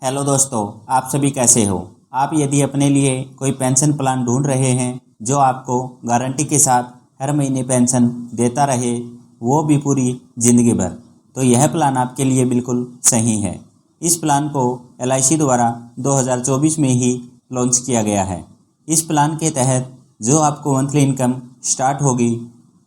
Hello दोस्तों, आप सभी कैसे हो। आप यदि अपने लिए कोई पेंशन प्लान ढूंढ रहे हैं जो आपको गारंटी के साथ हर महीने पेंशन देता रहे, वो भी पूरी ज़िंदगी भर, तो यह प्लान आपके लिए बिल्कुल सही है। इस प्लान को LIC द्वारा 2024 में ही लॉन्च किया गया है। इस प्लान के तहत जो आपको मंथली इनकम स्टार्ट होगी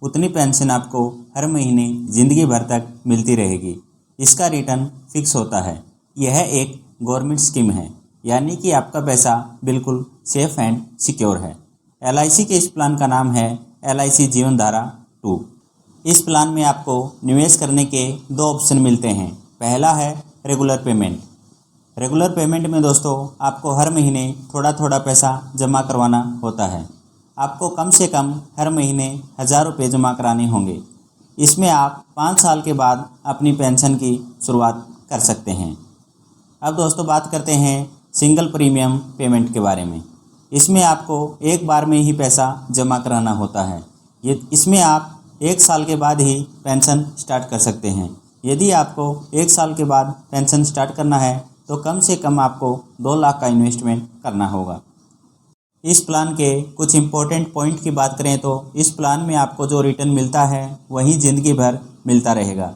उतनी पेंशन आपको हर महीने ज़िंदगी भर तक मिलती रहेगी। इसका रिटर्न फिक्स होता है। यह एक गवर्नमेंट स्कीम है, यानी कि आपका पैसा बिल्कुल सेफ एंड सिक्योर है। LIC के इस प्लान का नाम है LIC जीवन धारा 2। इस प्लान में आपको निवेश करने के दो ऑप्शन मिलते हैं। पहला है रेगुलर पेमेंट। रेगुलर पेमेंट में दोस्तों आपको हर महीने थोड़ा थोड़ा पैसा जमा करवाना होता है। आपको कम से कम हर महीने 1000 रुपये जमा कराने होंगे। इसमें आप 5 साल के बाद अपनी पेंशन की शुरुआत कर सकते हैं। अब दोस्तों बात करते हैं सिंगल प्रीमियम पेमेंट के बारे में। इसमें आपको एक बार में ही पैसा जमा कराना होता है। इसमें आप 1 साल के बाद ही पेंशन स्टार्ट कर सकते हैं। यदि आपको 1 साल के बाद पेंशन स्टार्ट करना है तो कम से कम आपको 2 लाख का इन्वेस्टमेंट करना होगा। इस प्लान के कुछ इम्पोर्टेंट पॉइंट की बात करें तो इस प्लान में आपको जो रिटर्न मिलता है वही ज़िंदगी भर मिलता रहेगा।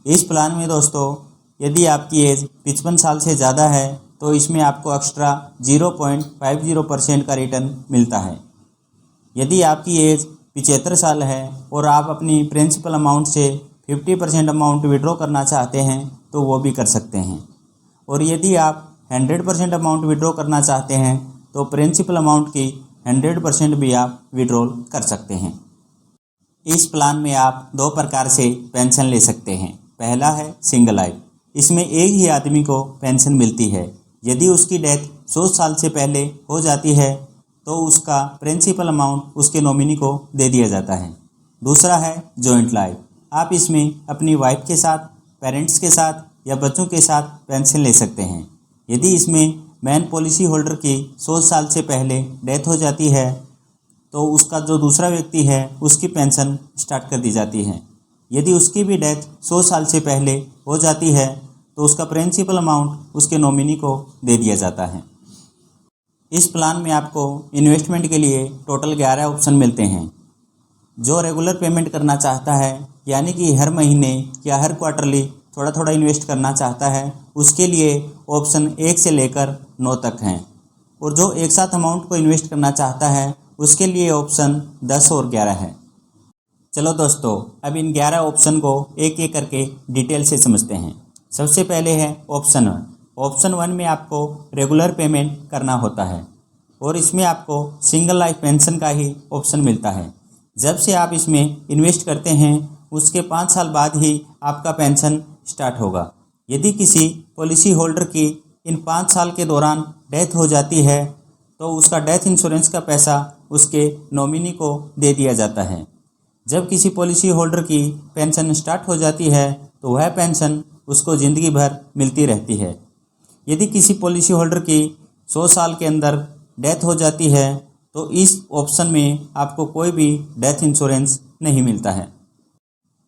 इस प्लान में दोस्तों यदि आपकी एज 55 साल से ज़्यादा है तो इसमें आपको एक्स्ट्रा 0.50% का रिटर्न मिलता है। यदि आपकी एज 75 साल है और आप अपनी प्रिंसिपल अमाउंट से 50% अमाउंट विड्रॉ करना चाहते हैं तो वो भी कर सकते हैं। और यदि आप 100% अमाउंट विड्रॉ करना चाहते हैं तो प्रिंसिपल अमाउंट की 100% भी आप विड्रॉल कर सकते हैं। इस प्लान में आप 2 प्रकार से पेंशन ले सकते हैं। पहला है सिंगल लाइफ। इसमें एक ही आदमी को पेंशन मिलती है। यदि उसकी डेथ 100 साल से पहले हो जाती है तो उसका प्रिंसिपल अमाउंट उसके नॉमिनी को दे दिया जाता है। दूसरा है जॉइंट लाइफ। आप इसमें अपनी वाइफ के साथ, पेरेंट्स के साथ या बच्चों के साथ पेंशन ले सकते हैं। यदि इसमें मेन पॉलिसी होल्डर की 100 साल से पहले डेथ हो जाती है तो उसका जो दूसरा व्यक्ति है उसकी पेंशन स्टार्ट कर दी जाती है। यदि उसकी भी डेथ 100 साल से पहले हो जाती है तो उसका प्रिंसिपल अमाउंट उसके नॉमिनी को दे दिया जाता है। इस प्लान में आपको इन्वेस्टमेंट के लिए टोटल 11 ऑप्शन मिलते हैं। जो रेगुलर पेमेंट करना चाहता है, यानी कि हर महीने या हर क्वार्टरली थोड़ा थोड़ा इन्वेस्ट करना चाहता है, उसके लिए ऑप्शन 1 से लेकर 9 तक हैं। और जो एक साथ अमाउंट को इन्वेस्ट करना चाहता है उसके लिए ऑप्शन 10 और 11 है। चलो दोस्तों, अब इन 11 ऑप्शन को एक एक करके डिटेल से समझते हैं। सबसे पहले है ऑप्शन 1। ऑप्शन 1 में आपको रेगुलर पेमेंट करना होता है और इसमें आपको सिंगल लाइफ पेंशन का ही ऑप्शन मिलता है। जब से आप इसमें इन्वेस्ट करते हैं उसके 5 साल बाद ही आपका पेंशन स्टार्ट होगा। यदि किसी पॉलिसी होल्डर की इन 5 साल के दौरान डेथ हो जाती है तो उसका डेथ इंश्योरेंस का पैसा उसके नॉमिनी को दे दिया जाता है। जब किसी पॉलिसी होल्डर की पेंशन स्टार्ट हो जाती है तो वह पेंशन उसको ज़िंदगी भर मिलती रहती है। यदि किसी पॉलिसी होल्डर की 100 साल के अंदर डेथ हो जाती है तो इस ऑप्शन में आपको कोई भी डेथ इंश्योरेंस नहीं मिलता है।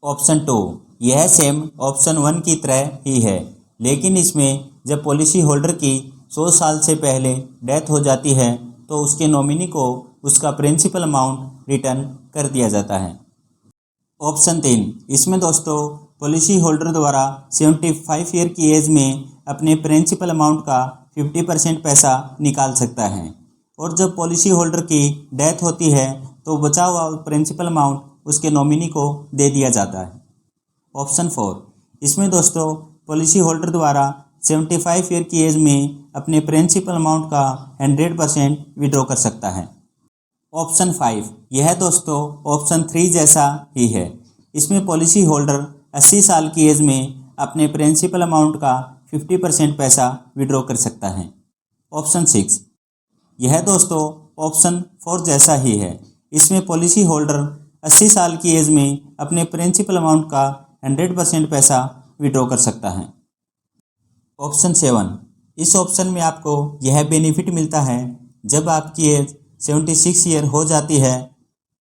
ऑप्शन 2, यह सेम ऑप्शन 1 की तरह ही है, लेकिन इसमें जब पॉलिसी होल्डर की 100 साल से पहले डेथ हो जाती है तो उसके नॉमिनी को उसका प्रिंसिपल अमाउंट रिटर्न कर दिया जाता है। ऑप्शन 3, इसमें दोस्तों पॉलिसी होल्डर द्वारा 75 ईयर की एज में अपने प्रिंसिपल अमाउंट का 50% पैसा निकाल सकता है और जब पॉलिसी होल्डर की डेथ होती है तो बचा हुआ प्रिंसिपल अमाउंट उसके नॉमिनी को दे दिया जाता है। ऑप्शन 4, इसमें दोस्तों पॉलिसी होल्डर द्वारा 75 ईयर की एज में अपने प्रिंसिपल अमाउंट का 100% विड्रॉ कर सकता है। ऑप्शन 5, यह दोस्तों ऑप्शन 3 जैसा ही है। इसमें पॉलिसी होल्डर 80 साल की एज में अपने प्रिंसिपल अमाउंट का 50% पैसा विड्रॉ कर सकता है। ऑप्शन 6, यह दोस्तों ऑप्शन 4 जैसा ही है। इसमें पॉलिसी होल्डर 80 साल की एज में अपने प्रिंसिपल अमाउंट का 100% पैसा विड्रॉ कर सकता है। ऑप्शन 7, इस ऑप्शन में आपको यह बेनिफिट मिलता है जब आपकी एज 76 ईयर हो जाती है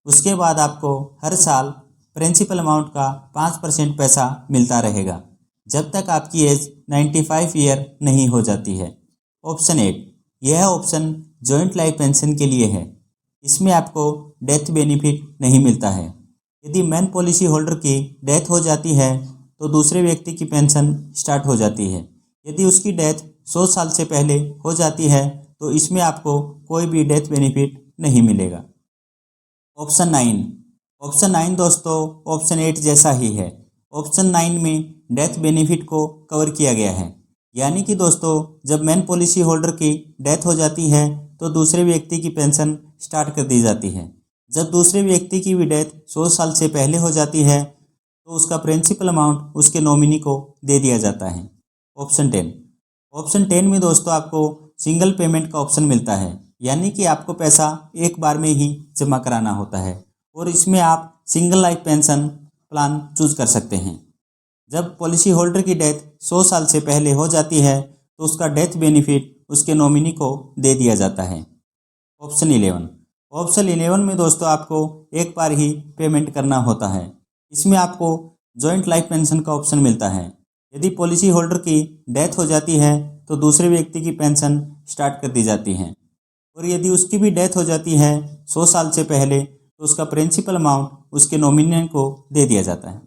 उसके बाद आपको हर साल प्रिंसिपल अमाउंट का 5% पैसा मिलता रहेगा। जब तक आपकी एज 95 ईयर नहीं हो जाती है। ऑप्शन 8, यह ऑप्शन जॉइंट लाइफ पेंशन के लिए है। इसमें आपको डेथ बेनिफिट नहीं मिलता है। यदि मेन पॉलिसी होल्डर की डेथ हो जाती है तो दूसरे व्यक्ति की पेंशन स्टार्ट हो जाती है। यदि उसकी डेथ 100 साल से पहले हो जाती है तो इसमें आपको कोई भी डेथ बेनिफिट नहीं मिलेगा। ऑप्शन 9 दोस्तों ऑप्शन 8 जैसा ही है। ऑप्शन 9 में डेथ बेनिफिट को कवर किया गया है। यानी कि दोस्तों जब मेन पॉलिसी होल्डर की डेथ हो जाती है तो दूसरे व्यक्ति की पेंशन स्टार्ट कर दी जाती है। जब दूसरे व्यक्ति की भी डेथ 100 साल से पहले हो जाती है तो उसका प्रिंसिपल अमाउंट उसके नॉमिनी को दे दिया जाता है। ऑप्शन 10 में दोस्तों आपको सिंगल पेमेंट का ऑप्शन मिलता है। यानी कि आपको पैसा एक बार में ही जमा कराना होता है और इसमें आप single life pension plan choose कर सकते हैं। जब पॉलिसी होल्डर की डेथ 100 साल से पहले हो जाती है तो उसका डेथ बेनिफिट उसके नॉमिनी को दे दिया जाता है। ऑप्शन 11 में दोस्तों आपको एक बार ही पेमेंट करना होता है। इसमें आपको जॉइंट लाइफ पेंशन का ऑप्शन मिलता है। यदि पॉलिसी होल्डर की डेथ हो जाती है तो दूसरे व्यक्ति की पेंशन स्टार्ट कर दी जाती है और यदि उसकी भी डेथ हो जाती है 100 साल से पहले तो उसका प्रिंसिपल अमाउंट उसके नॉमिनी को दे दिया जाता है।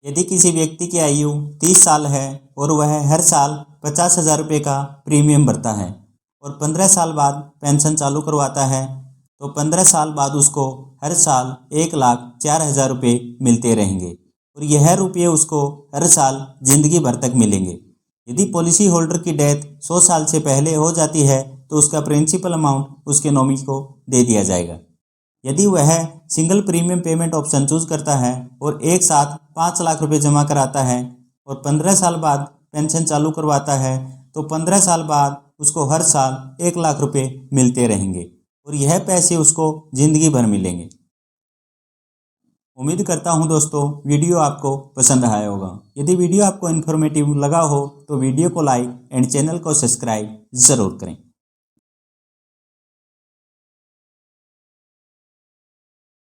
यदि किसी व्यक्ति की आयु 30 साल है और वह हर साल 50,000 रुपये का प्रीमियम भरता है और 15 साल बाद पेंशन चालू करवाता है तो 15 साल बाद उसको हर साल 1,04,000 रुपये मिलते रहेंगे और यह रुपये उसको हर साल जिंदगी भर तक मिलेंगे। यदि पॉलिसी होल्डर की डेथ 100 साल से पहले हो जाती है तो उसका प्रिंसिपल अमाउंट उसके नॉमिनी को दे दिया जाएगा। यदि वह single premium payment option choose करता है और एक साथ 5 लाख रुपए जमा कराता है और 15 साल बाद पेंशन चालू करवाता है तो 15 साल बाद उसको हर साल 1 लाख रुपए मिलते रहेंगे और यह पैसे उसको जिंदगी भर मिलेंगे। उम्मीद करता हूं दोस्तों वीडियो आपको पसंद आया होगा। यदि वीडियो आपको इन्फॉर्मेटिव लगा हो तो वीडियो को लाइक एंड चैनल को सब्सक्राइब ज़रूर करें।